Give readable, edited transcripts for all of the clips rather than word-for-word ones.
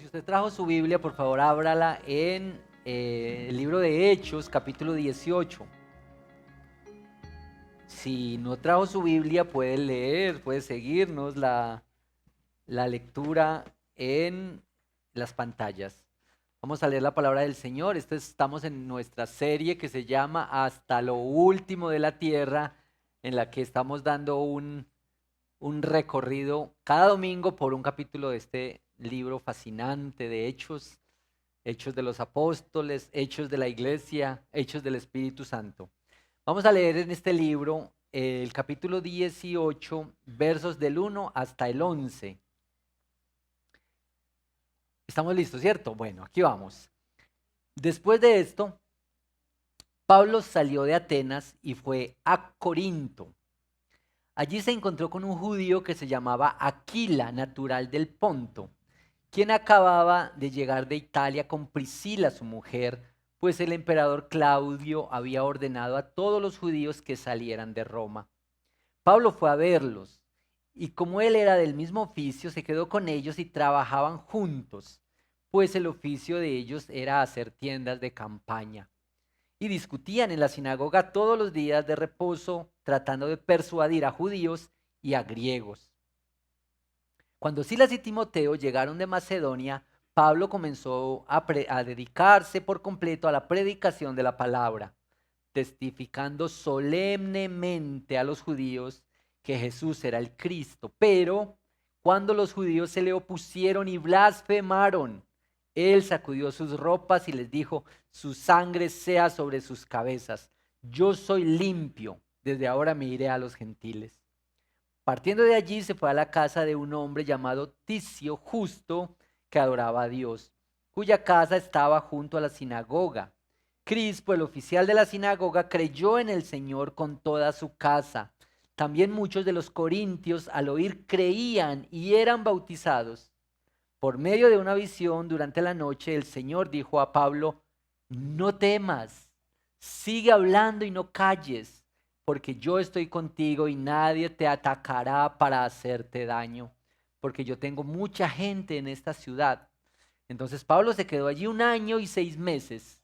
usted trajo su Biblia, por favor ábrala en el libro de Hechos, capítulo 18. Si no trajo su Biblia, puede leer, puede seguirnos la lectura en las pantallas. Vamos a leer la palabra del Señor. Estamos en nuestra serie que se llama Hasta lo último de la tierra, en la que estamos dando un recorrido cada domingo por un capítulo de este libro fascinante de Hechos, Hechos de los Apóstoles, Hechos de la Iglesia, Hechos del Espíritu Santo. Vamos a leer en este libro el capítulo 18, versos del 1 hasta el 11. ¿Estamos listos, cierto? Bueno, aquí vamos. Después de esto, Pablo salió de Atenas y fue a Corinto. Allí se encontró con un judío que se llamaba Aquila, natural del Ponto, quien acababa de llegar de Italia con Priscila, su mujer, pues el emperador Claudio había ordenado a todos los judíos que salieran de Roma. Pablo fue a verlos, y como él era del mismo oficio, se quedó con ellos y trabajaban juntos, pues el oficio de ellos era hacer tiendas de campaña. Y discutían en la sinagoga todos los días de reposo, tratando de persuadir a judíos y a griegos. Cuando Silas y Timoteo llegaron de Macedonia, Pablo comenzó a dedicarse por completo a la predicación de la palabra, testificando solemnemente a los judíos que Jesús era el Cristo. Pero cuando los judíos se le opusieron y blasfemaron, él sacudió sus ropas y les dijo: su sangre sea sobre sus cabezas. Yo soy limpio, desde ahora me iré a los gentiles. Partiendo de allí se fue a la casa de un hombre llamado Ticio Justo, que adoraba a Dios, cuya casa estaba junto a la sinagoga. Crispo, el oficial de la sinagoga, creyó en el Señor con toda su casa. También muchos de los corintios al oír creían y eran bautizados. Por medio de una visión durante la noche, el Señor dijo a Pablo: no temas, sigue hablando y no calles, porque yo estoy contigo y nadie te atacará para hacerte daño, porque yo tengo mucha gente en esta ciudad. Entonces Pablo se quedó allí 1 año y 6 meses,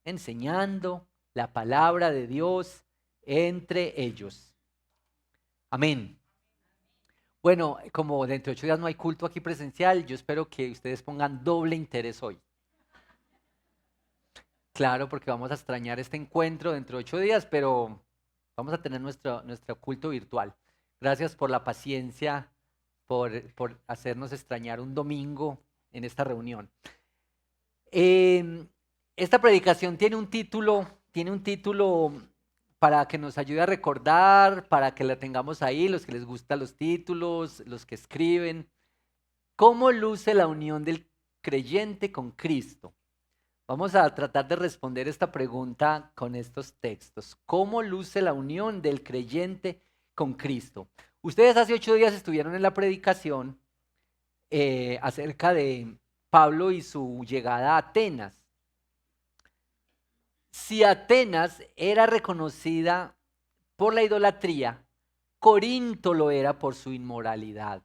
enseñando la palabra de Dios entre ellos. Amén. Bueno, como dentro de 8 días no hay culto aquí presencial, yo espero que ustedes pongan doble interés hoy. Claro, porque vamos a extrañar este encuentro dentro de 8 días, pero vamos a tener nuestro culto virtual. Gracias por la paciencia, por hacernos extrañar un domingo en esta reunión. Esta predicación tiene un título para que nos ayude a recordar, para que la tengamos ahí, los que les gustan los títulos, los que escriben. ¿Cómo luce la unión del creyente con Cristo? Vamos a tratar de responder esta pregunta con estos textos. ¿Cómo luce la unión del creyente con Cristo? Ustedes hace 8 días estuvieron en la predicación acerca de Pablo y su llegada a Atenas. Si Atenas era reconocida por la idolatría, Corinto lo era por su inmoralidad.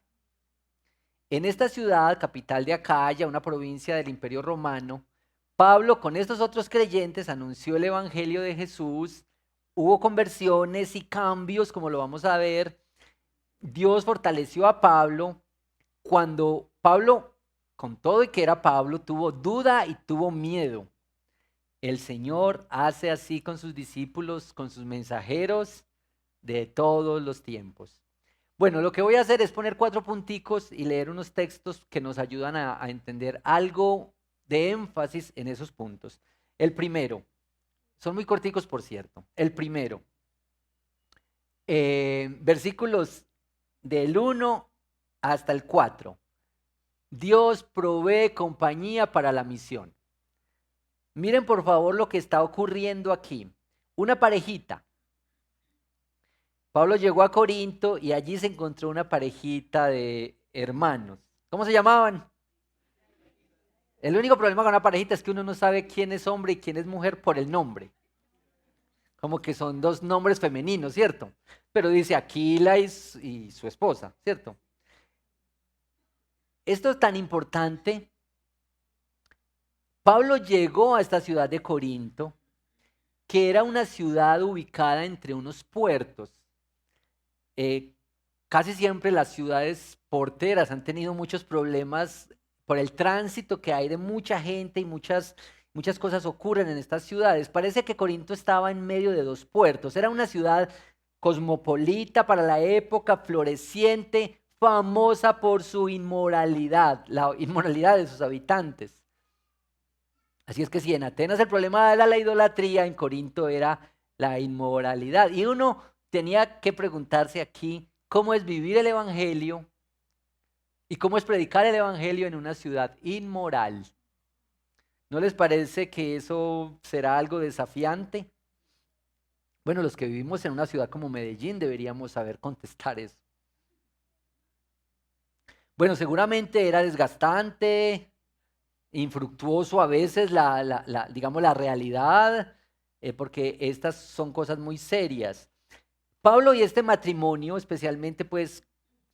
En esta ciudad, capital de Acaya, una provincia del Imperio Romano, Pablo con estos otros creyentes anunció el evangelio de Jesús, hubo conversiones y cambios, como lo vamos a ver. Dios fortaleció a Pablo cuando Pablo, con todo y que era Pablo, tuvo duda y tuvo miedo. El Señor hace así con sus discípulos, con sus mensajeros de todos los tiempos. Bueno, lo que voy a hacer es poner 4 punticos y leer unos textos que nos ayudan a entender algo de énfasis en esos puntos. El primero, son muy corticos por cierto. El primero, versículos del 1 hasta el 4. Dios provee compañía para la misión. Miren por favor lo que está ocurriendo aquí. Una parejita. Pablo llegó a Corinto y allí se encontró una parejita de hermanos. ¿Cómo se llamaban? El único problema con una parejita es que uno no sabe quién es hombre y quién es mujer por el nombre. Como que son 2 nombres femeninos, ¿cierto? Pero dice Aquila y su esposa, ¿cierto? Esto es tan importante Pablo llegó a esta ciudad de Corinto, que era una ciudad ubicada entre unos puertos. Eh, Casi siempre las ciudades porteras han tenido muchos problemas por el tránsito que hay de mucha gente y muchas cosas ocurren en estas ciudades. Parece que Corinto estaba en medio de dos puertos. Era una ciudad cosmopolita para la época, floreciente, famosa por su inmoralidad, la inmoralidad de sus habitantes. Así es que si en Atenas el problema era la idolatría, en Corinto era la inmoralidad. Y uno tenía que preguntarse aquí cómo es vivir el evangelio y cómo es predicar el evangelio en una ciudad inmoral. ¿No les parece que eso será algo desafiante? Bueno, los que vivimos en una ciudad como Medellín deberíamos saber contestar eso. Bueno, seguramente era desgastante, infructuoso a veces digamos, la realidad, porque estas son cosas muy serias. Pablo y este matrimonio, especialmente, pues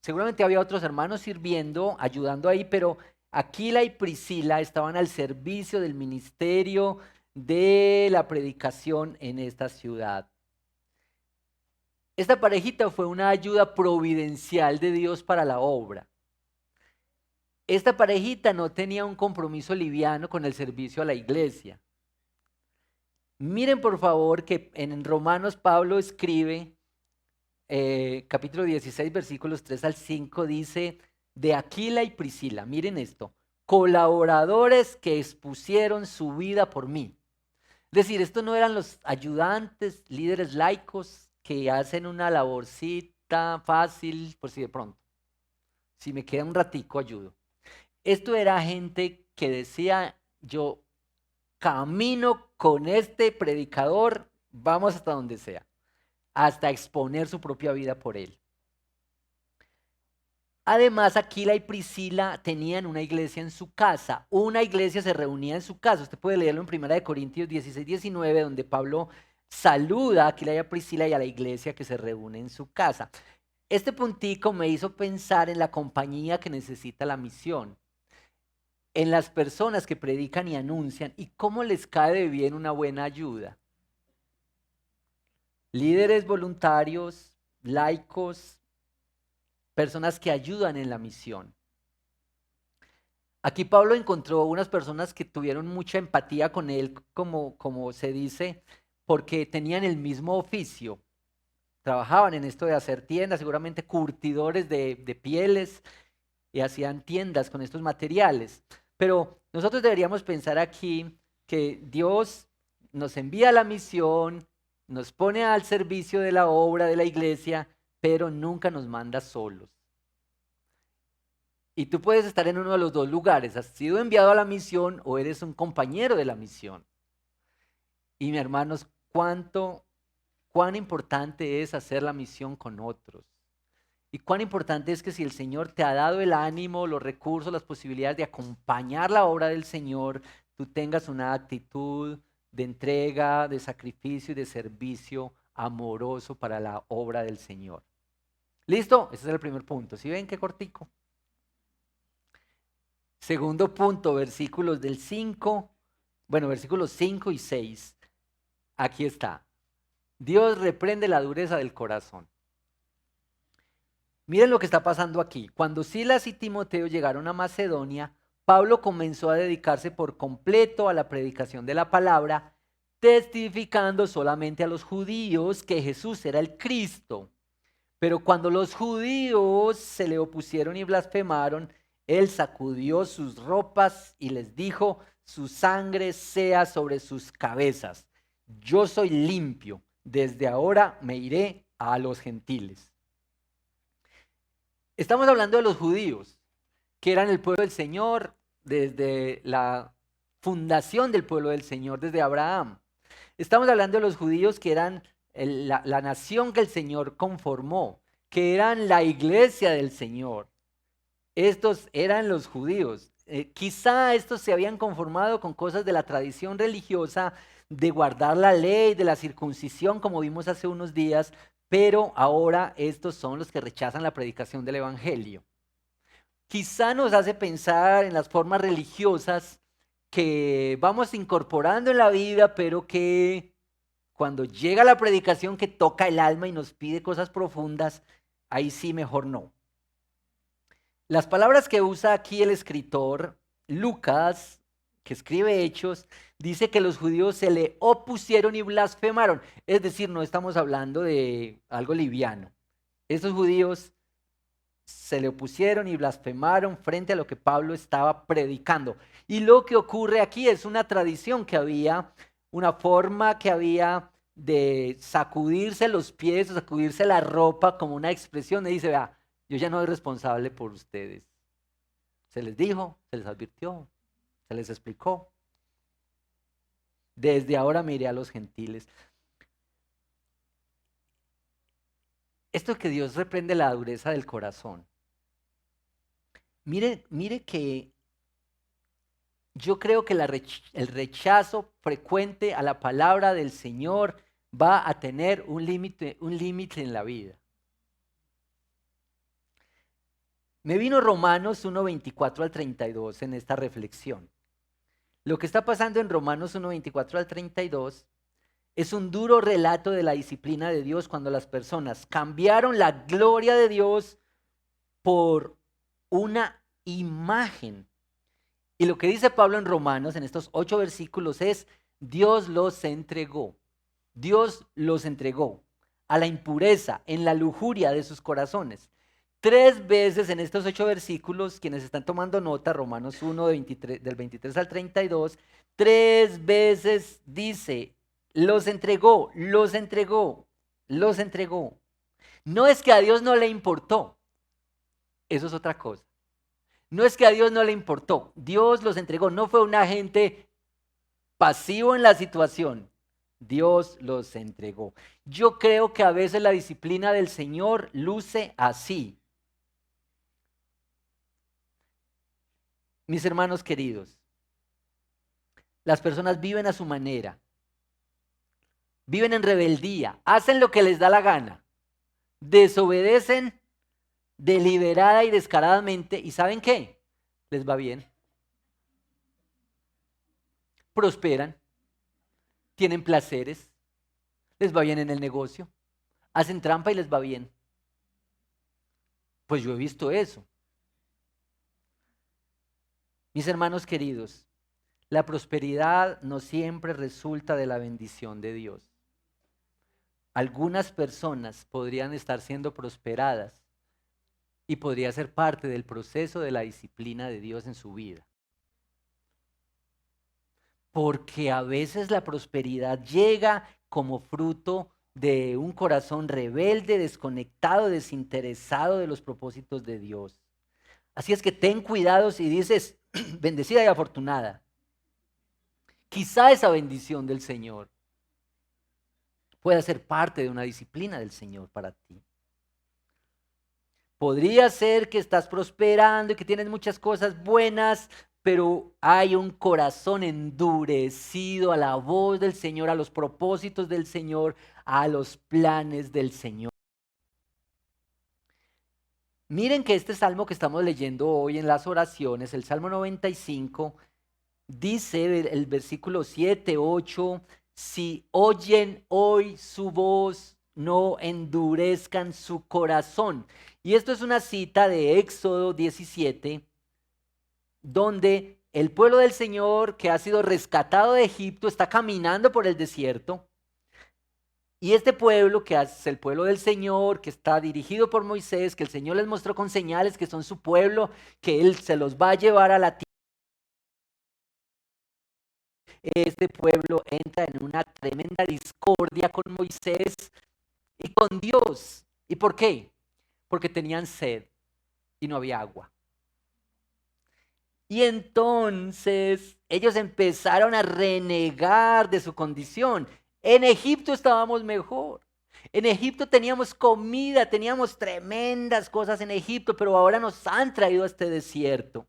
seguramente había otros hermanos sirviendo, ayudando ahí, pero Aquila y Priscila estaban al servicio del ministerio de la predicación en esta ciudad. Esta parejita fue una ayuda providencial de Dios para la obra. Esta parejita no tenía un compromiso liviano con el servicio a la iglesia. Miren por favor que en Romanos Pablo escribe, capítulo 16, versículos 3 al 5, dice, de Aquila y Priscila, miren esto, colaboradores que expusieron su vida por mí. Es decir, estos no eran los ayudantes, líderes laicos que hacen una laborcita fácil por si de pronto. Si me queda un ratico, ayudo. Esto era gente que decía, yo camino con este predicador, vamos hasta donde sea, hasta exponer su propia vida por él. Además, Aquila y Priscila tenían una iglesia en su casa. Una iglesia se reunía en su casa. Usted puede leerlo en 1 Corintios 16, 19, donde Pablo saluda a Aquila y a Priscila y a la iglesia que se reúne en su casa. Este puntico me hizo pensar en la compañía que necesita la misión, en las personas que predican y anuncian y cómo les cae de bien una buena ayuda. Líderes voluntarios, laicos, personas que ayudan en la misión. Aquí Pablo encontró unas personas que tuvieron mucha empatía con él, como se dice, porque tenían el mismo oficio. Trabajaban en esto de hacer tiendas, seguramente curtidores de pieles, y hacían tiendas con estos materiales. Pero nosotros deberíamos pensar aquí que Dios nos envía a la misión, nos pone al servicio de la obra de la iglesia, pero nunca nos manda solos. Y tú puedes estar en uno de los dos lugares, has sido enviado a la misión o eres un compañero de la misión. Y mis hermanos, cuán importante es hacer la misión con otros. Y cuán importante es que si el Señor te ha dado el ánimo, los recursos, las posibilidades de acompañar la obra del Señor, tú tengas una actitud de entrega, de sacrificio y de servicio amoroso para la obra del Señor. ¿Listo? Ese es el primer punto. ¿Sí ven qué cortico? Segundo punto, versículos 5 y 6. Aquí está. Dios reprende la dureza del corazón. Miren lo que está pasando aquí. Cuando Silas y Timoteo llegaron a Macedonia, Pablo comenzó a dedicarse por completo a la predicación de la palabra, testificando solamente a los judíos que Jesús era el Cristo. Pero cuando los judíos se le opusieron y blasfemaron, él sacudió sus ropas y les dijo, su sangre sea sobre sus cabezas. Yo soy limpio, desde ahora me iré a los gentiles. Estamos hablando de los judíos, que eran el pueblo del Señor desde la fundación del pueblo del Señor, desde Abraham. Estamos hablando de los judíos que eran la nación que el Señor conformó, que eran la iglesia del Señor. Estos eran los judíos. Quizá estos se habían conformado con cosas de la tradición religiosa, de guardar la ley, de la circuncisión, como vimos hace unos días, pero ahora estos son los que rechazan la predicación del evangelio. Quizá nos hace pensar en las formas religiosas que vamos incorporando en la vida, pero que cuando llega la predicación que toca el alma y nos pide cosas profundas, ahí sí mejor no. Las palabras que usa aquí el escritor Lucas, que escribe Hechos, dice que los judíos se le opusieron y blasfemaron. Es decir, no estamos hablando de algo liviano. Estos judíos se le opusieron y blasfemaron frente a lo que Pablo estaba predicando. Y lo que ocurre aquí es una tradición que había, una forma que había de sacudirse los pies o sacudirse la ropa como una expresión. Y dice, vea, yo ya no soy responsable por ustedes. Se les dijo, se les advirtió, se les explicó. Desde ahora miré a los gentiles. Esto que Dios reprende la dureza del corazón. Mire que yo creo que el rechazo frecuente a la palabra del Señor va a tener un límite en la vida. Me vino Romanos 1:24 al 32 en esta reflexión. Lo que está pasando en Romanos 1:24 al 32 es un duro relato de la disciplina de Dios cuando las personas cambiaron la gloria de Dios por una imagen. Y lo que dice Pablo en Romanos, en estos 8 versículos, es: Dios los entregó. Dios los entregó a la impureza, en la lujuria de sus corazones. 3 veces en estos 8 versículos, quienes están tomando nota, Romanos 1, del 23 al 32, 3 veces dice: los entregó, los entregó, los entregó. No es que a Dios no le importó, eso es otra cosa. No es que a Dios no le importó, Dios los entregó, no fue un agente pasivo en la situación, Dios los entregó. Yo creo que a veces la disciplina del Señor luce así. Mis hermanos queridos, las personas viven a su manera, viven en rebeldía, hacen lo que les da la gana, desobedecen deliberada y descaradamente, ¿y saben qué? Les va bien. Prosperan, tienen placeres, les va bien en el negocio, hacen trampa y les va bien. Pues yo he visto eso. Mis hermanos queridos, la prosperidad no siempre resulta de la bendición de Dios. Algunas personas podrían estar siendo prosperadas y podría ser parte del proceso de la disciplina de Dios en su vida. Porque a veces la prosperidad llega como fruto de un corazón rebelde, desconectado, desinteresado de los propósitos de Dios. Así es que ten cuidado si dices bendecida y afortunada. Quizá esa bendición del Señor pueda ser parte de una disciplina del Señor para ti. Podría ser que estás prosperando y que tienes muchas cosas buenas, pero hay un corazón endurecido a la voz del Señor, a los propósitos del Señor, a los planes del Señor. Miren que este salmo que estamos leyendo hoy en las oraciones, el Salmo 95, dice el versículo 7, 8, si oyen hoy su voz, no endurezcan su corazón. Y esto es una cita de Éxodo 17, donde el pueblo del Señor que ha sido rescatado de Egipto está caminando por el desierto. Y este pueblo, que es el pueblo del Señor, que está dirigido por Moisés, que el Señor les mostró con señales que son su pueblo, que Él se los va a llevar a la tierra. Este pueblo entra en una tremenda discordia con Moisés y con Dios. ¿Y por qué? Porque tenían sed y no había agua. Y entonces ellos empezaron a renegar de su condición. En Egipto estábamos mejor. En Egipto teníamos comida, teníamos tremendas cosas en Egipto, pero ahora nos han traído a este desierto.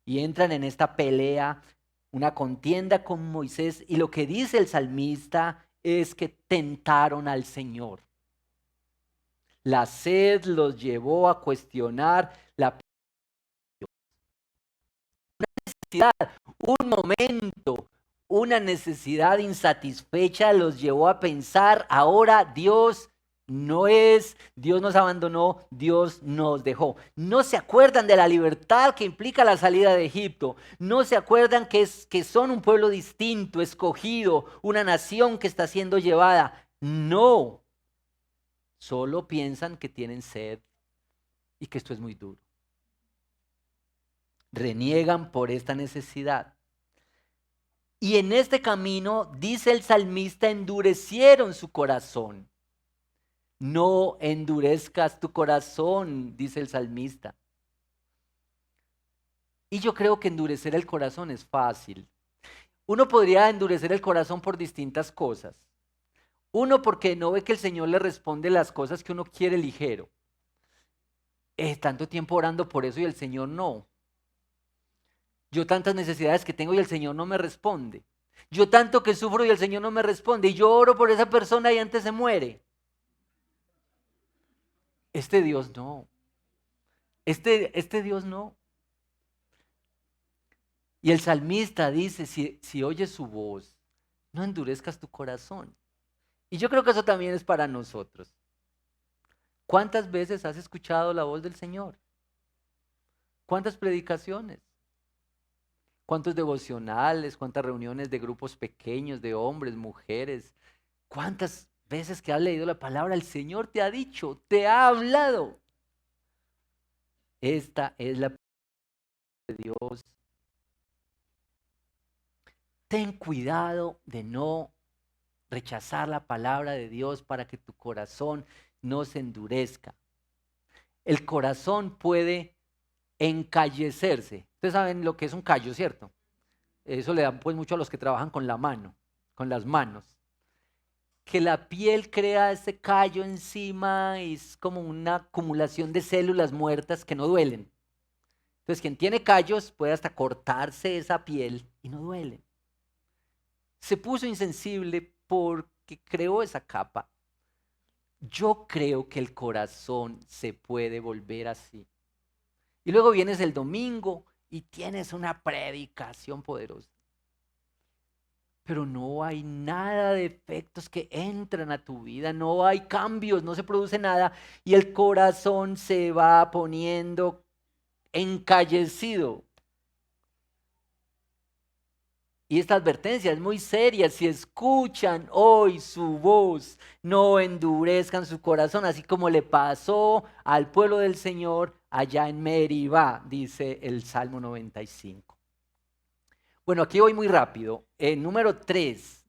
Y entran en esta pelea, una contienda con Moisés, y lo que dice el salmista es que tentaron al Señor. La sed los llevó a cuestionar la un momento, una necesidad insatisfecha los llevó a pensar, ahora Dios Dios nos abandonó, Dios nos dejó. No se acuerdan de la libertad que implica la salida de Egipto. No se acuerdan que son un pueblo distinto, escogido, una nación que está siendo llevada. No, solo piensan que tienen sed y que esto es muy duro. Reniegan por esta necesidad. Y en este camino, dice el salmista, endurecieron su corazón. No endurezcas tu corazón, dice el salmista. Y yo creo que endurecer el corazón es fácil. Uno podría endurecer el corazón por distintas cosas. Uno, porque no ve que el Señor le responde las cosas que uno quiere ligero. Tanto tiempo orando por eso y el Señor no. Yo tantas necesidades que tengo y el Señor no me responde. Yo tanto que sufro y el Señor no me responde. Y yo oro por esa persona y antes se muere. Este Dios no. Este Dios no. Y el salmista dice, si oyes su voz, no endurezcas tu corazón. Y yo creo que eso también es para nosotros. ¿Cuántas veces has escuchado la voz del Señor? ¿Cuántas predicaciones? ¿Cuántos devocionales? ¿Cuántas reuniones de grupos pequeños, de hombres, mujeres? ¿Cuántas veces que has leído la palabra, el Señor te ha dicho, te ha hablado? Esta es la palabra de Dios. Ten cuidado de no rechazar la palabra de Dios para que tu corazón no se endurezca. El corazón puede encallecerse. Ustedes saben lo que es un callo, ¿cierto? Eso le dan pues mucho a los que trabajan con la mano, con las manos. Que la piel crea ese callo encima y es como una acumulación de células muertas que no duelen. Entonces quien tiene callos puede hasta cortarse esa piel y no duele. Se puso insensible porque creó esa capa. Yo creo que el corazón se puede volver así. Y luego vienes el domingo y tienes una predicación poderosa. Pero no hay nada de efectos que entran a tu vida, no hay cambios, no se produce nada y el corazón se va poniendo encallecido. Y esta advertencia es muy seria. Si escuchan hoy su voz, no endurezcan su corazón, así como le pasó al pueblo del Señor allá en Meribá, dice el Salmo 95. Bueno, aquí voy muy rápido. Número 3,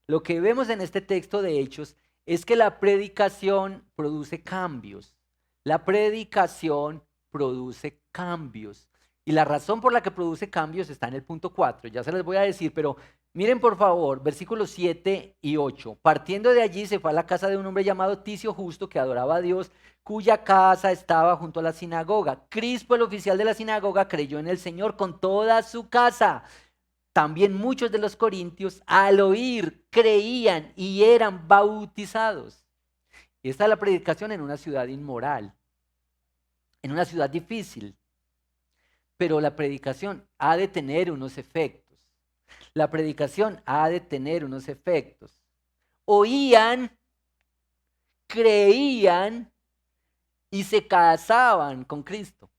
lo que vemos en este texto de Hechos es que la predicación produce cambios. La predicación produce cambios. Y la razón por la que produce cambios está en el punto 4, ya se les voy a decir, pero miren por favor, versículos 7 y 8. Partiendo de allí se fue a la casa de un hombre llamado Ticio Justo que adoraba a Dios, cuya casa estaba junto a la sinagoga. Crispo, el oficial de la sinagoga, creyó en el Señor con toda su casa. También muchos de los corintios al oír creían y eran bautizados. Y esta es la predicación en una ciudad inmoral, en una ciudad difícil. Pero la predicación ha de tener unos efectos. La predicación ha de tener unos efectos. Oían, creían y se casaban con Cristo.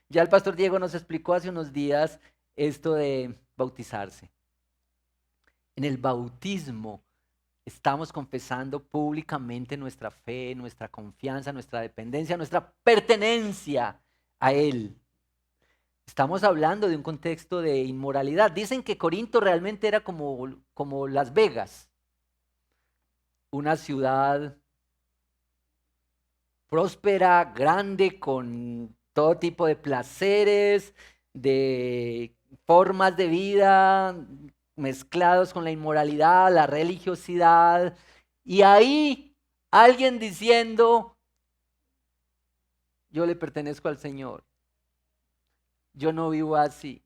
Ya el pastor Diego nos explicó hace unos días esto de bautizarse. En el bautismo estamos confesando públicamente nuestra fe, nuestra confianza, nuestra dependencia, nuestra pertenencia a Él. Estamos hablando de un contexto de inmoralidad. Dicen que Corinto realmente era como Las Vegas, una ciudad próspera, grande, con todo tipo de placeres, de formas de vida mezclados con la inmoralidad, la religiosidad. Y ahí alguien diciendo, yo le pertenezco al Señor. Yo no vivo así.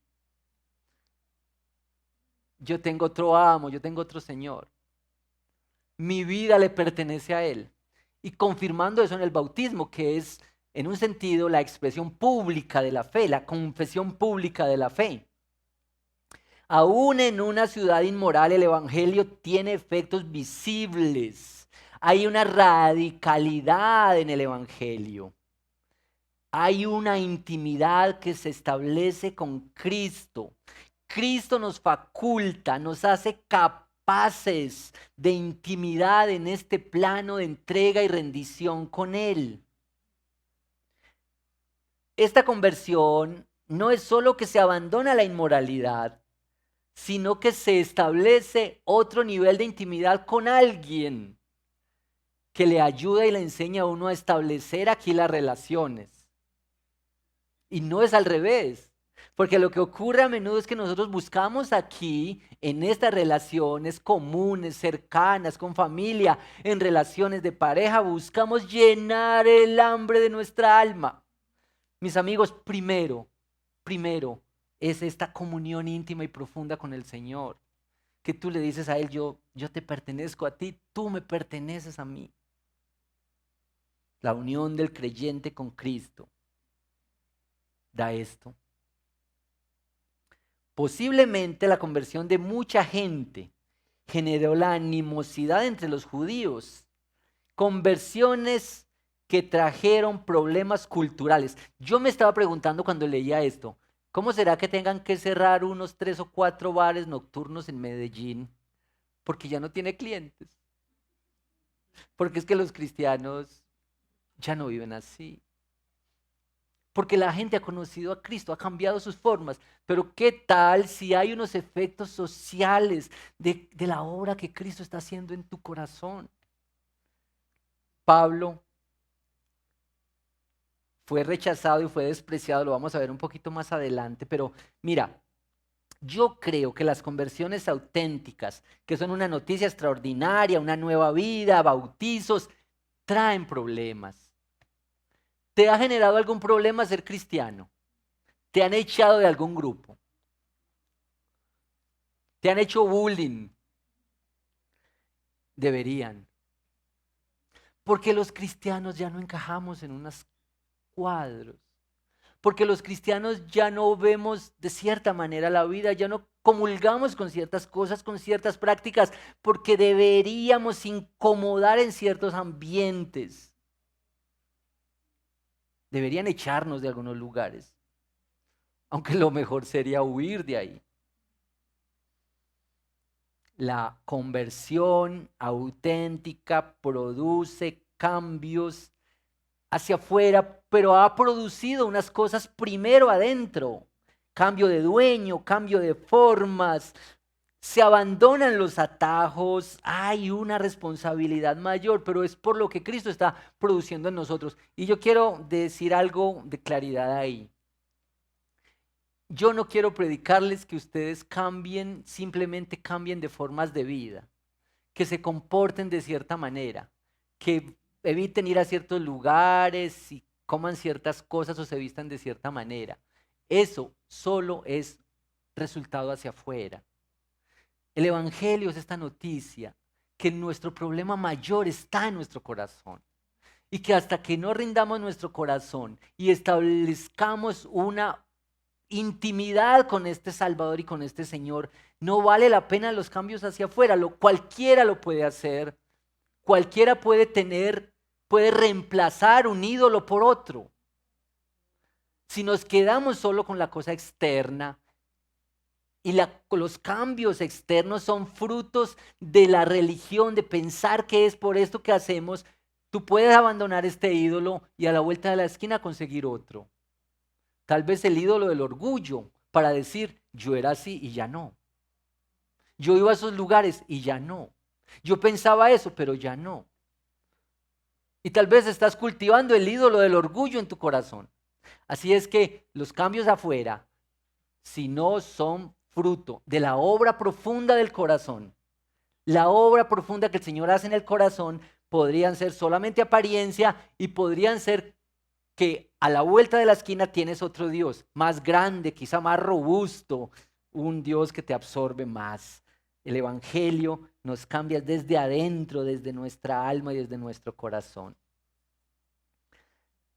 Yo tengo otro amo, yo tengo otro Señor. Mi vida le pertenece a Él. Y confirmando eso en el bautismo, que es en un sentido, la expresión pública de la fe, la confesión pública de la fe. Aún en una ciudad inmoral, el evangelio tiene efectos visibles. Hay una radicalidad en el evangelio. Hay una intimidad que se establece con Cristo. Cristo nos faculta, nos hace capaces de intimidad en este plano de entrega y rendición con Él. Esta conversión no es solo que se abandona la inmoralidad, sino que se establece otro nivel de intimidad con alguien que le ayuda y le enseña a uno a establecer aquí las relaciones. Y no es al revés, porque lo que ocurre a menudo es que nosotros buscamos aquí, en estas relaciones comunes, cercanas, con familia, en relaciones de pareja, buscamos llenar el hambre de nuestra alma. Mis amigos, primero es esta comunión íntima y profunda con el Señor, que tú le dices a Él, yo te pertenezco a ti, tú me perteneces a mí. La unión del creyente con Cristo da esto. Posiblemente la conversión de mucha gente generó la animosidad entre los judíos, conversiones que trajeron problemas culturales. Yo me estaba preguntando cuando leía esto, ¿cómo será que tengan que cerrar unos 3 o 4 bares nocturnos en Medellín? Porque ya no tiene clientes. Porque es que los cristianos ya no viven así. Porque la gente ha conocido a Cristo, ha cambiado sus formas. Pero ¿qué tal si hay unos efectos sociales de la obra que Cristo está haciendo en tu corazón? Pablo fue rechazado y fue despreciado, lo vamos a ver un poquito más adelante, pero mira, yo creo que las conversiones auténticas, que son una noticia extraordinaria, una nueva vida, bautizos, traen problemas. ¿Te ha generado algún problema ser cristiano? ¿Te han echado de algún grupo? ¿Te han hecho bullying? Deberían. Porque los cristianos ya no encajamos en unos cuadros. Porque los cristianos ya no vemos de cierta manera la vida, ya no comulgamos con ciertas cosas, con ciertas prácticas, porque deberíamos incomodar en ciertos ambientes. Deberían echarnos de algunos lugares, aunque lo mejor sería huir de ahí. La conversión auténtica produce cambios hacia afuera, pero ha producido unas cosas primero adentro. Cambio de dueño, cambio de formas, se abandonan los atajos, hay una responsabilidad mayor, pero es por lo que Cristo está produciendo en nosotros. Y yo quiero decir algo de claridad ahí. Yo no quiero predicarles que ustedes cambien, simplemente cambien de formas de vida, que se comporten de cierta manera, que eviten ir a ciertos lugares y coman ciertas cosas o se vistan de cierta manera. Eso solo es resultado hacia afuera. El Evangelio es esta noticia que nuestro problema mayor está en nuestro corazón y que hasta que no rindamos nuestro corazón y establezcamos una intimidad con este Salvador y con este Señor, no vale la pena los cambios hacia afuera. Cualquiera lo puede hacer, cualquiera puede reemplazar un ídolo por otro. Si nos quedamos solo con la cosa externa y los cambios externos son frutos de la religión, de pensar que es por esto que hacemos, tú puedes abandonar este ídolo y a la vuelta de la esquina conseguir otro. Tal vez el ídolo del orgullo para decir, yo era así y ya no. Yo iba a esos lugares y ya no. Yo pensaba eso, pero ya no. Y tal vez estás cultivando el ídolo del orgullo en tu corazón. Así es que los cambios afuera, si no son fruto de la obra profunda del corazón, la obra profunda que el Señor hace en el corazón, podrían ser solamente apariencia y podrían ser que a la vuelta de la esquina tienes otro Dios, más grande, quizá más robusto, un Dios que te absorbe más. El Evangelio nos cambia desde adentro, desde nuestra alma y desde nuestro corazón.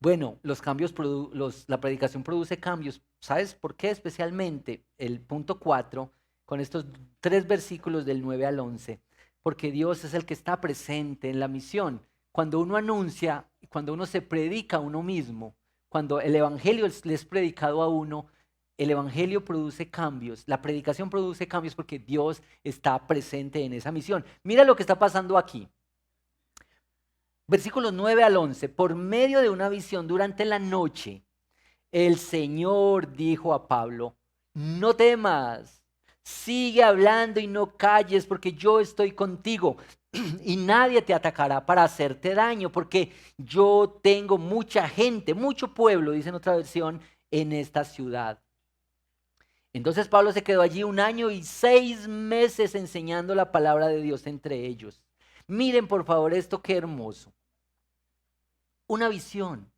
Bueno, la predicación produce cambios. ¿Sabes por qué? Especialmente el punto 4, con estos 3 versículos del 9 al 11. Porque Dios es el que está presente en la misión. Cuando uno anuncia, cuando uno se predica a uno mismo, cuando el evangelio le es predicado a uno, el evangelio produce cambios, la predicación produce cambios porque Dios está presente en esa misión. Mira lo que está pasando aquí. Versículos 9 al 11. Por medio de una visión durante la noche, el Señor dijo a Pablo: no temas, sigue hablando y no calles, porque yo estoy contigo y nadie te atacará para hacerte daño, porque yo tengo mucha gente, mucho pueblo, dice en otra versión, en esta ciudad. Entonces Pablo se quedó allí 1 año y 6 meses enseñando la palabra de Dios entre ellos. Miren por favor esto, qué hermoso. Una visión.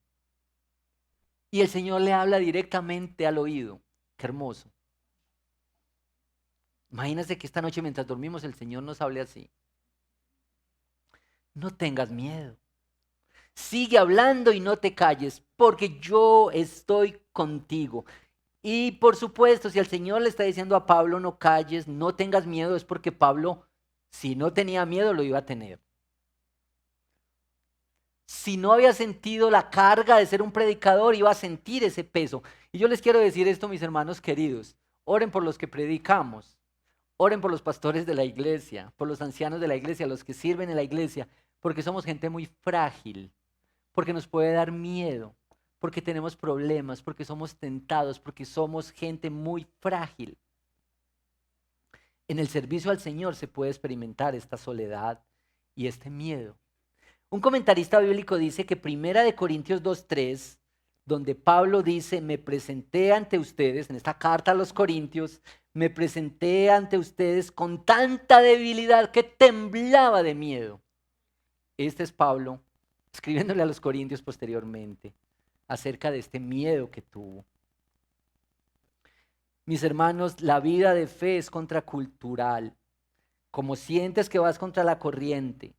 Y el Señor le habla directamente al oído. Qué hermoso. Imagínense que esta noche mientras dormimos el Señor nos hable así. No tengas miedo. Sigue hablando y no te calles, porque yo estoy contigo. Y por supuesto, si el Señor le está diciendo a Pablo no calles, no tengas miedo, es porque Pablo, si no tenía miedo, lo iba a tener. Si no había sentido la carga de ser un predicador, iba a sentir ese peso. Y yo les quiero decir esto, mis hermanos queridos: oren por los que predicamos, oren por los pastores de la iglesia, por los ancianos de la iglesia, los que sirven en la iglesia, porque somos gente muy frágil, porque nos puede dar miedo, porque tenemos problemas, porque somos tentados, porque somos gente muy frágil. En el servicio al Señor se puede experimentar esta soledad y este miedo. Un comentarista bíblico dice que 1 Corintios 2:3, donde Pablo dice: me presenté ante ustedes, en esta carta a los Corintios, me presenté ante ustedes con tanta debilidad que temblaba de miedo. Este es Pablo escribiéndole a los Corintios posteriormente acerca de este miedo que tuvo. Mis hermanos, la vida de fe es contracultural. Como sientes que vas contra la corriente,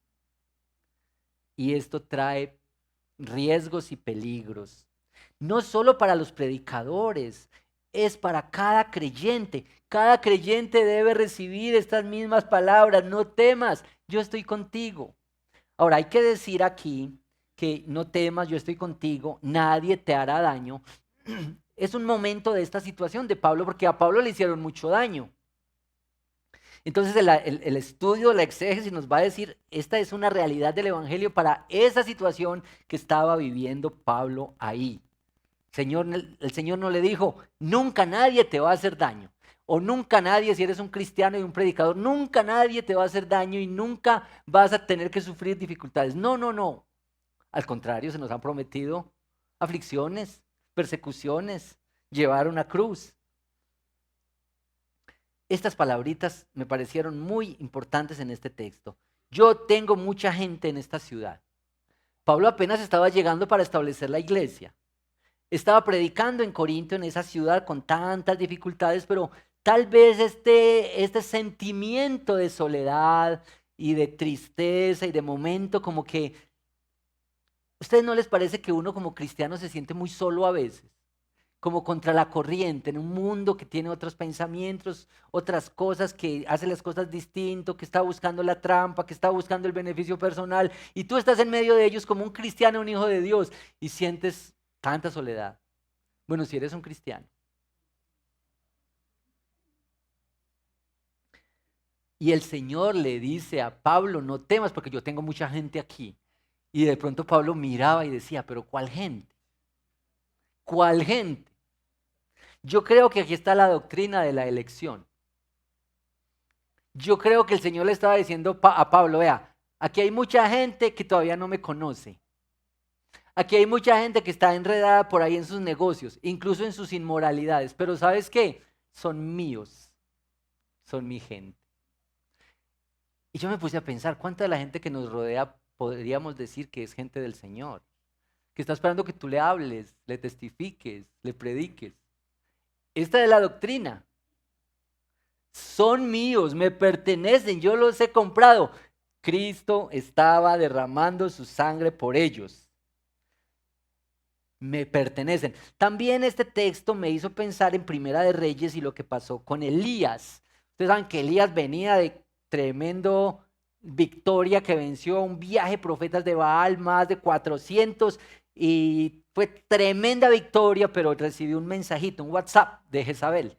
y esto trae riesgos y peligros. No solo para los predicadores, es para cada creyente. Cada creyente debe recibir estas mismas palabras: no temas, yo estoy contigo. Ahora, hay que decir aquí que no temas, yo estoy contigo, nadie te hará daño. Es un momento de esta situación de Pablo, porque a Pablo le hicieron mucho daño. Entonces el estudio, la exégesis nos va a decir: esta es una realidad del evangelio para esa situación que estaba viviendo Pablo ahí. El Señor no le dijo: nunca nadie te va a hacer daño. O nunca nadie, si eres un cristiano y un predicador, nunca nadie te va a hacer daño y nunca vas a tener que sufrir dificultades. No, no, no. Al contrario, se nos han prometido aflicciones, persecuciones, llevar una cruz. Estas palabritas me parecieron muy importantes en este texto. Yo tengo mucha gente en esta ciudad. Pablo apenas estaba llegando para establecer la iglesia. Estaba predicando en Corinto, en esa ciudad con tantas dificultades, pero tal vez este sentimiento de soledad y de tristeza y de momento como que... ¿Ustedes no les parece que uno como cristiano se siente muy solo a veces? Como contra la corriente, en un mundo que tiene otros pensamientos, otras cosas, que hace las cosas distinto, que está buscando la trampa, que está buscando el beneficio personal, y tú estás en medio de ellos como un cristiano, un hijo de Dios, y sientes tanta soledad. Bueno, si eres un cristiano. Y el Señor le dice a Pablo: no temas, porque yo tengo mucha gente aquí. Y de pronto Pablo miraba y decía: pero ¿cuál gente? ¿Cuál gente? Yo creo que aquí está la doctrina de la elección. Yo creo que el Señor le estaba diciendo a Pablo: vea, aquí hay mucha gente que todavía no me conoce. Aquí hay mucha gente que está enredada por ahí en sus negocios, incluso en sus inmoralidades. Pero ¿sabes qué? Son míos, son mi gente. Y yo me puse a pensar: ¿cuánta de la gente que nos rodea podríamos decir que es gente del Señor? Que está esperando que tú le hables, le testifiques, le prediques. Esta es la doctrina. Son míos, me pertenecen, yo los he comprado. Cristo estaba derramando su sangre por ellos. me pertenecen. También este texto me hizo pensar en Primera de Reyes y lo que pasó con Elías. Ustedes saben que Elías venía de tremendo victoria que venció un viaje de profetas de Baal, más de 400, y fue tremenda victoria, pero recibió un mensajito, un WhatsApp de Jezabel.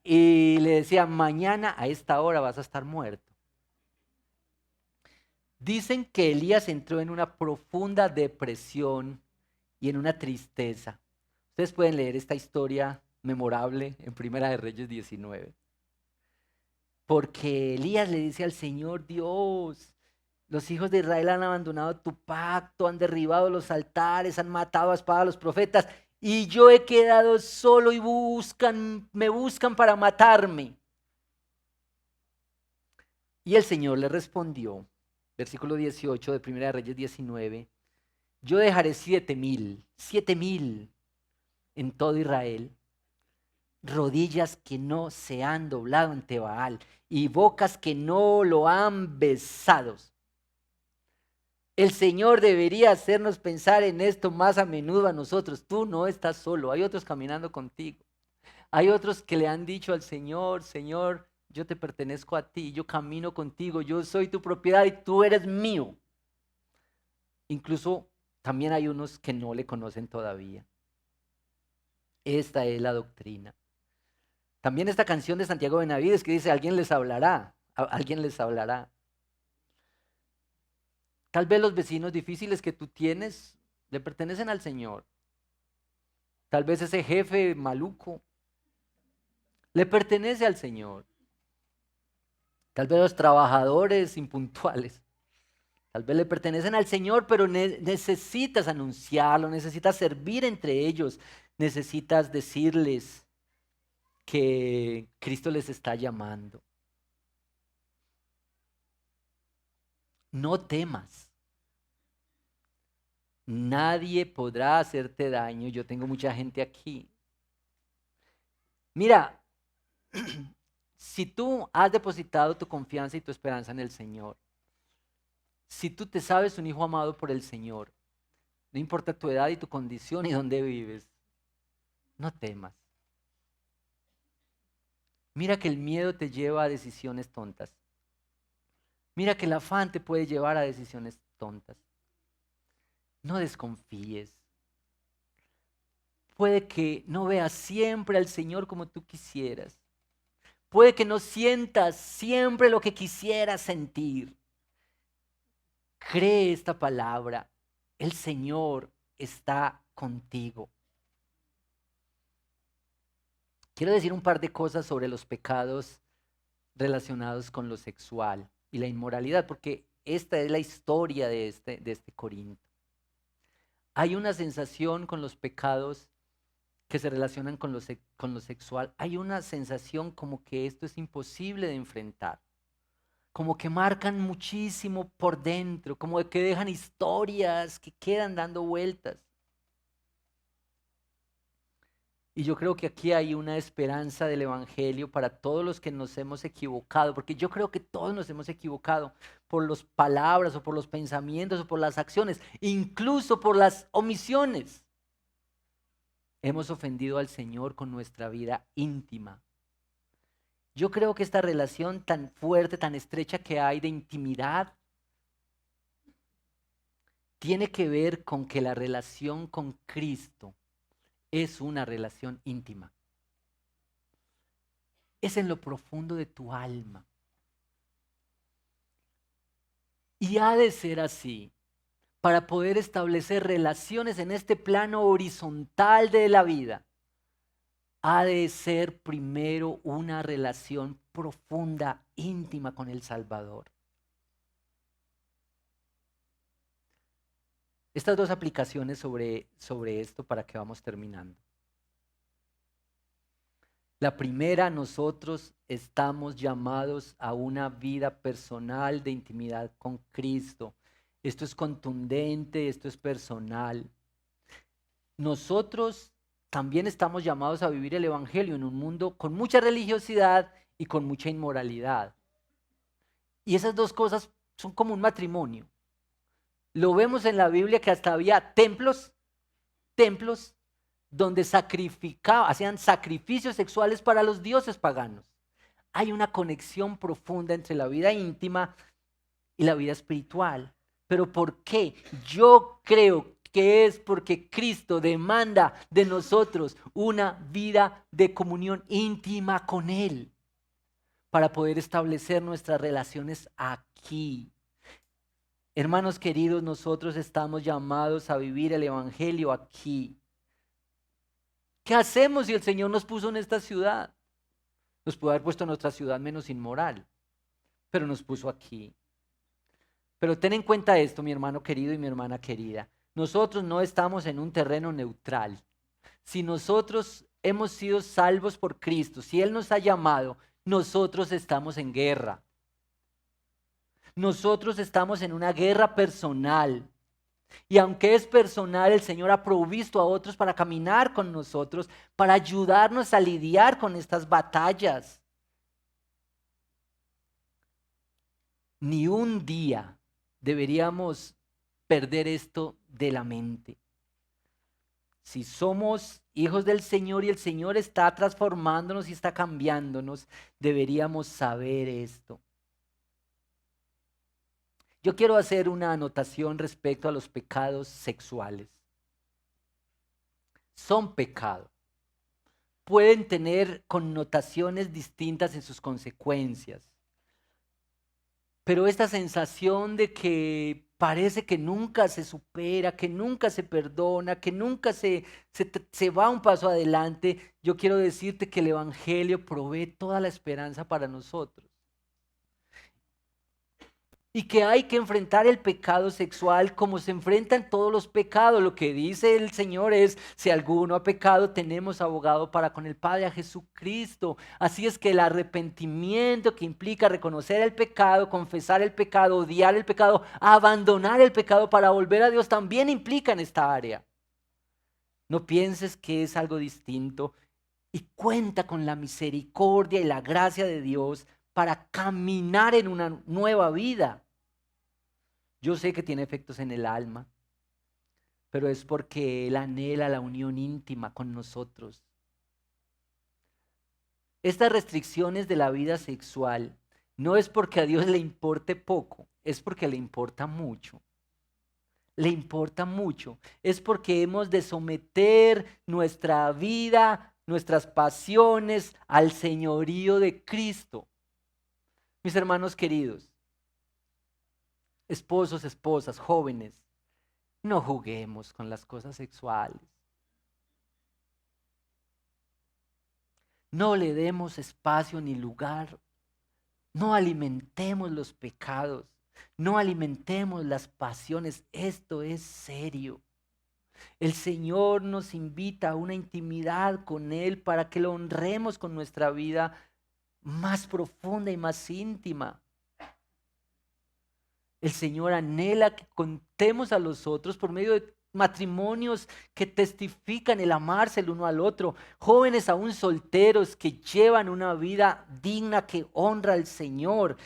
Y le decía, mañana a esta hora vas a estar muerto. Dicen que Elías entró en una profunda depresión y en una tristeza. Ustedes pueden leer esta historia memorable en Primera de Reyes 19. Porque Elías le dice al Señor, Dios, los hijos de Israel han abandonado tu pacto, han derribado los altares, han matado a espada a los profetas, y yo he quedado solo y me buscan para matarme. Y el Señor le respondió, versículo 18 de Primera de Reyes 19, yo dejaré 7,000 en todo Israel, rodillas que no se han doblado ante Baal y bocas que no lo han besado. El Señor debería hacernos pensar en esto más a menudo a nosotros. Tú no estás solo, hay otros caminando contigo. Hay otros que le han dicho al Señor, Señor, yo te pertenezco a ti, yo camino contigo, yo soy tu propiedad y tú eres mío. Incluso también hay unos que no le conocen todavía. Esta es la doctrina. También esta canción de Santiago Benavides que dice, alguien les hablará, alguien les hablará. Tal vez los vecinos difíciles que tú tienes le pertenecen al Señor. Tal vez ese jefe maluco le pertenece al Señor. Tal vez los trabajadores impuntuales, tal vez le pertenecen al Señor, pero necesitas anunciarlo, necesitas servir entre ellos, necesitas decirles que Cristo les está llamando. No temas. Nadie podrá hacerte daño. Yo tengo mucha gente aquí. Mira, si tú has depositado tu confianza y tu esperanza en el Señor, si tú te sabes un hijo amado por el Señor, no importa tu edad y tu condición y dónde vives, no temas. Mira que el miedo te lleva a decisiones tontas. Mira que el afán te puede llevar a decisiones tontas. No desconfíes. Puede que no veas siempre al Señor como tú quisieras. Puede que no sientas siempre lo que quisieras sentir. Cree esta palabra. El Señor está contigo. Quiero decir un par de cosas sobre los pecados relacionados con lo sexual y la inmoralidad, porque esta es la historia de este Corinto. Hay una sensación con los pecados que se relacionan con lo sexual. Hay una sensación como que esto es imposible de enfrentar, como que marcan muchísimo por dentro, como que dejan historias que quedan dando vueltas. Y yo creo que aquí hay una esperanza del Evangelio para todos los que nos hemos equivocado, porque yo creo que todos nos hemos equivocado por las palabras o por los pensamientos o por las acciones, incluso por las omisiones. Hemos ofendido al Señor con nuestra vida íntima. Yo creo que esta relación tan fuerte, tan estrecha que hay de intimidad, tiene que ver con que la relación con Cristo es una relación íntima. Es en lo profundo de tu alma. Y ha de ser así para poder establecer relaciones en este plano horizontal de la vida. Ha de ser primero una relación profunda, íntima con el Salvador. Estas dos aplicaciones sobre esto para que vamos terminando. La primera, nosotros estamos llamados a una vida personal de intimidad con Cristo. Esto es contundente, esto es personal. Nosotros también estamos llamados a vivir el Evangelio en un mundo con mucha religiosidad y con mucha inmoralidad. Y esas dos cosas son como un matrimonio. Lo vemos en la Biblia que hasta había templos templos donde hacían sacrificios sexuales para los dioses paganos. Hay una conexión profunda entre la vida íntima y la vida espiritual. ¿Pero por qué? Yo creo que es porque Cristo demanda de nosotros una vida de comunión íntima con Él para poder establecer nuestras relaciones aquí. Hermanos queridos, nosotros estamos llamados a vivir el Evangelio aquí. ¿Qué hacemos si el Señor nos puso en esta ciudad? Nos pudo haber puesto en otra ciudad menos inmoral, pero nos puso aquí. Pero ten en cuenta esto, mi hermano querido y mi hermana querida. Nosotros no estamos en un terreno neutral. Si nosotros hemos sido salvos por Cristo, si Él nos ha llamado, nosotros estamos en guerra. Nosotros estamos en una guerra personal. Y aunque es personal, el Señor ha provisto a otros para caminar con nosotros, para ayudarnos a lidiar con estas batallas. Ni un día deberíamos perder esto de la mente. Si somos hijos del Señor y el Señor está transformándonos y está cambiándonos, deberíamos saber esto. Yo quiero hacer una anotación respecto a los pecados sexuales. Son pecado. Pueden tener connotaciones distintas en sus consecuencias. Pero esta sensación de que parece que nunca se supera, que nunca se perdona, que nunca se va un paso adelante, yo quiero decirte que el Evangelio provee toda la esperanza para nosotros. Y que hay que enfrentar el pecado sexual como se enfrentan todos los pecados. Lo que dice el Señor es, si alguno ha pecado, tenemos abogado para con el Padre, a Jesucristo. Así es que el arrepentimiento, que implica reconocer el pecado, confesar el pecado, odiar el pecado, abandonar el pecado para volver a Dios, también implica en esta área. No pienses que es algo distinto y cuenta con la misericordia y la gracia de Dios para caminar en una nueva vida. Yo sé que tiene efectos en el alma, pero es porque Él anhela la unión íntima con nosotros. Estas restricciones de la vida sexual no es porque a Dios le importe poco, es porque le importa mucho. Le importa mucho. Es porque hemos de someter nuestra vida, nuestras pasiones al señorío de Cristo. Mis hermanos queridos, esposos, esposas, jóvenes, no juguemos con las cosas sexuales. No le demos espacio ni lugar. No alimentemos los pecados. No alimentemos las pasiones. Esto es serio. El Señor nos invita a una intimidad con Él para que lo honremos con nuestra vida más profunda y más íntima. El Señor anhela que contemos a los otros por medio de matrimonios que testifican el amarse el uno al otro, jóvenes aún solteros que llevan una vida digna que honra al Señor.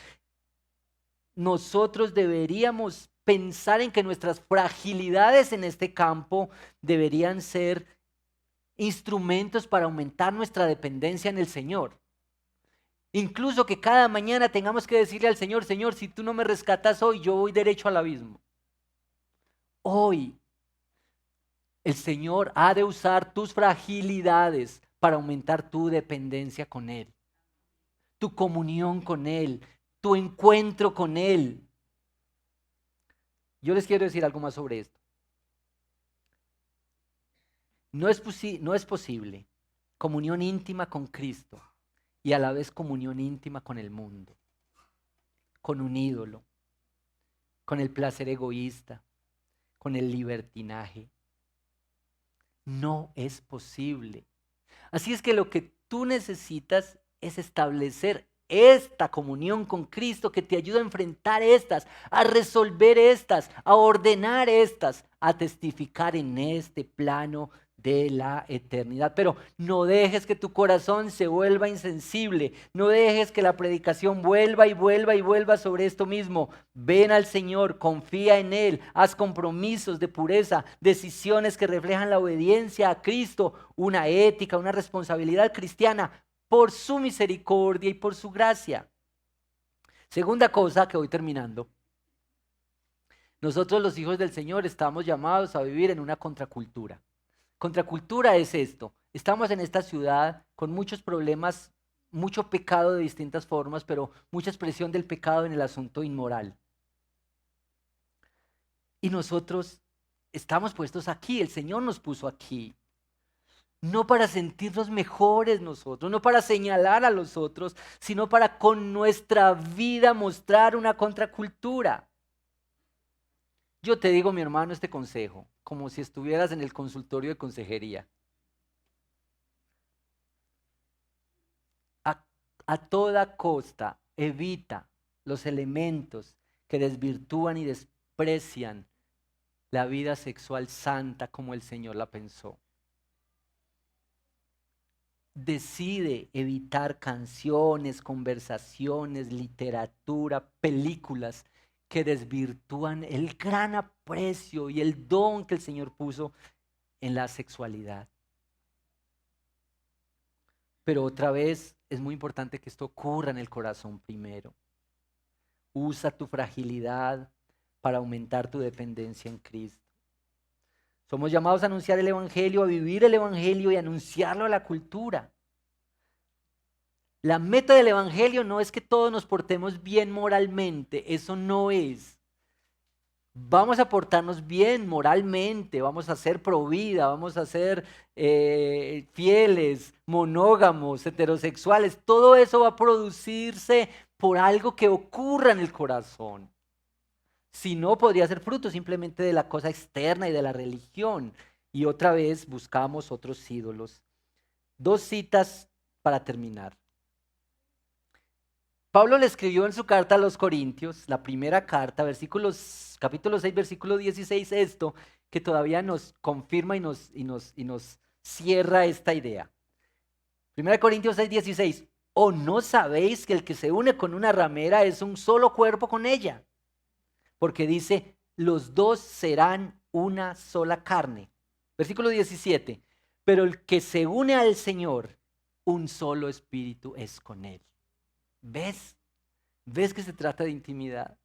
Nosotros deberíamos pensar en que nuestras fragilidades en este campo deberían ser instrumentos para aumentar nuestra dependencia en el Señor. Incluso que cada mañana tengamos que decirle al Señor, Señor, si tú no me rescatas hoy, yo voy derecho al abismo. Hoy el Señor ha de usar tus fragilidades para aumentar tu dependencia con Él, tu comunión con Él, tu encuentro con Él. Yo les quiero decir algo más sobre esto. No es posible comunión íntima con Cristo y a la vez comunión íntima con el mundo, con un ídolo, con el placer egoísta, con el libertinaje. No es posible. Así es que lo que tú necesitas es establecer esta comunión con Cristo que te ayuda a enfrentar estas, a resolver estas, a ordenar estas, a testificar en este plano de la eternidad. Pero no dejes que tu corazón se vuelva insensible, no dejes que la predicación vuelva y vuelva y vuelva sobre esto mismo. Ven al Señor, confía en Él, haz compromisos de pureza, decisiones que reflejan la obediencia a Cristo, una ética, una responsabilidad cristiana por su misericordia y por su gracia. Segunda cosa que voy terminando. Nosotros los hijos del Señor estamos llamados a vivir en una contracultura. Contracultura es esto. Estamos en esta ciudad con muchos problemas, mucho pecado de distintas formas, pero mucha expresión del pecado en el asunto inmoral. Y nosotros estamos puestos aquí, el Señor nos puso aquí. No para sentirnos mejores nosotros, no para señalar a los otros, sino para con nuestra vida mostrar una contracultura. Yo te digo, mi hermano, este consejo, como si estuvieras en el consultorio de consejería. A toda costa, evita los elementos que desvirtúan y desprecian la vida sexual santa como el Señor la pensó. Decide evitar canciones, conversaciones, literatura, películas que desvirtúan el gran aprecio y el don que el Señor puso en la sexualidad. Pero otra vez es muy importante que esto ocurra en el corazón primero. Usa tu fragilidad para aumentar tu dependencia en Cristo. Somos llamados a anunciar el Evangelio, a vivir el Evangelio y a anunciarlo a la cultura. La meta del Evangelio no es que todos nos portemos bien moralmente, eso no es. Vamos a portarnos bien moralmente, vamos a ser pro vida, vamos a ser fieles, monógamos, heterosexuales. Todo eso va a producirse por algo que ocurra en el corazón. Si no, podría ser fruto simplemente de la cosa externa y de la religión. Y otra vez buscamos otros ídolos. 2 citas para terminar. Pablo le escribió en su carta a los Corintios, la primera carta, capítulo 6, versículo 16, esto que todavía nos confirma y nos cierra esta idea. 1 Corintios 6, 16. ¿O no sabéis que el que se une con una ramera es un solo cuerpo con ella? Porque dice, los dos serán una sola carne. Versículo 17. Pero el que se une al Señor, un solo espíritu es con él. ¿Ves? ¿Ves que se trata de intimidad?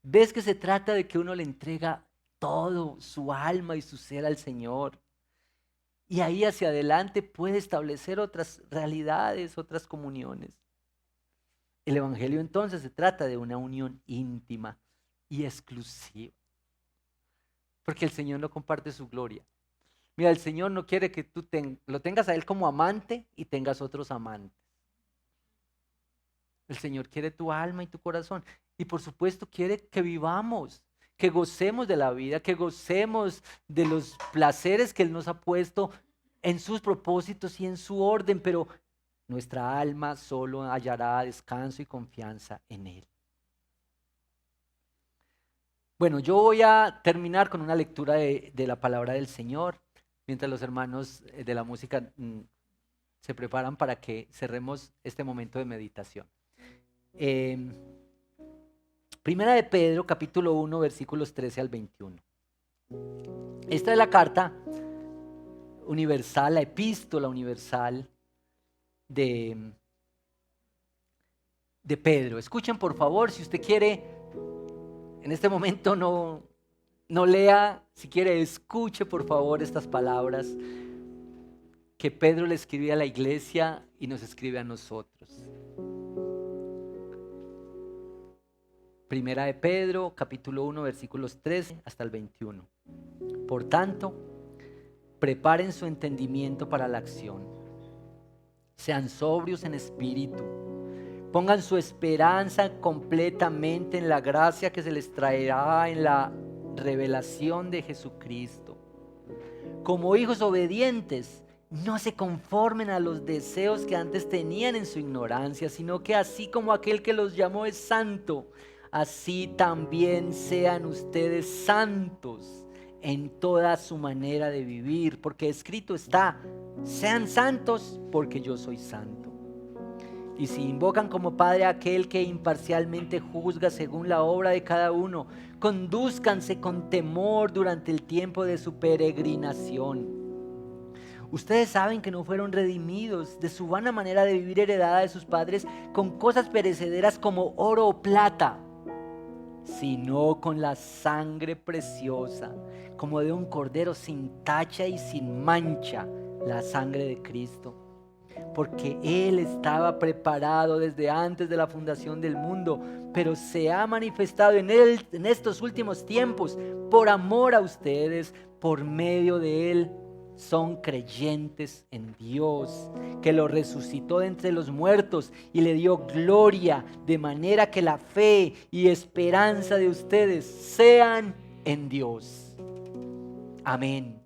¿Ves que se trata de que uno le entrega todo, su alma y su ser al Señor? Y ahí hacia adelante puede establecer otras realidades, otras comuniones. El Evangelio entonces se trata de una unión íntima y exclusiva. Porque el Señor no comparte su gloria. Mira, el Señor no quiere que tú lo tengas a Él como amante y tengas otros amantes. El Señor quiere tu alma y tu corazón. Y por supuesto quiere que vivamos, que gocemos de la vida, que gocemos de los placeres que Él nos ha puesto en sus propósitos y en su orden. Pero nuestra alma solo hallará descanso y confianza en Él. Bueno, yo voy a terminar con una lectura de la palabra del Señor, mientras los hermanos de la música se preparan para que cerremos este momento de meditación. Primera de Pedro, capítulo 1, versículos 13 al 21. Esta es la carta universal, la epístola universal de Pedro. Escuchen por favor, si usted quiere, en este momento no lea, si quiere escuche por favor estas palabras que Pedro le escribía a la iglesia y nos escribe a nosotros. Primera de Pedro, capítulo 1, versículos 13 hasta el 21. Por tanto, preparen su entendimiento para la acción. Sean sobrios en espíritu. Pongan su esperanza completamente en la gracia que se les traerá en la revelación de Jesucristo. Como hijos obedientes, no se conformen a los deseos que antes tenían en su ignorancia, sino que así como aquel que los llamó es santo, así también sean ustedes santos en toda su manera de vivir, porque escrito está: sean santos porque yo soy santo. Y si invocan como Padre a aquel que imparcialmente juzga según la obra de cada uno, condúzcanse con temor durante el tiempo de su peregrinación. Ustedes saben que no fueron redimidos de su vana manera de vivir heredada de sus padres con cosas perecederas como oro o plata, sino con la sangre preciosa, como de un cordero sin tacha y sin mancha, la sangre de Cristo. Porque Él estaba preparado desde antes de la fundación del mundo, pero se ha manifestado en Él en estos últimos tiempos por amor a ustedes. Por medio de Él son creyentes en Dios, que lo resucitó de entre los muertos y le dio gloria, de manera que la fe y esperanza de ustedes sean en Dios. Amén.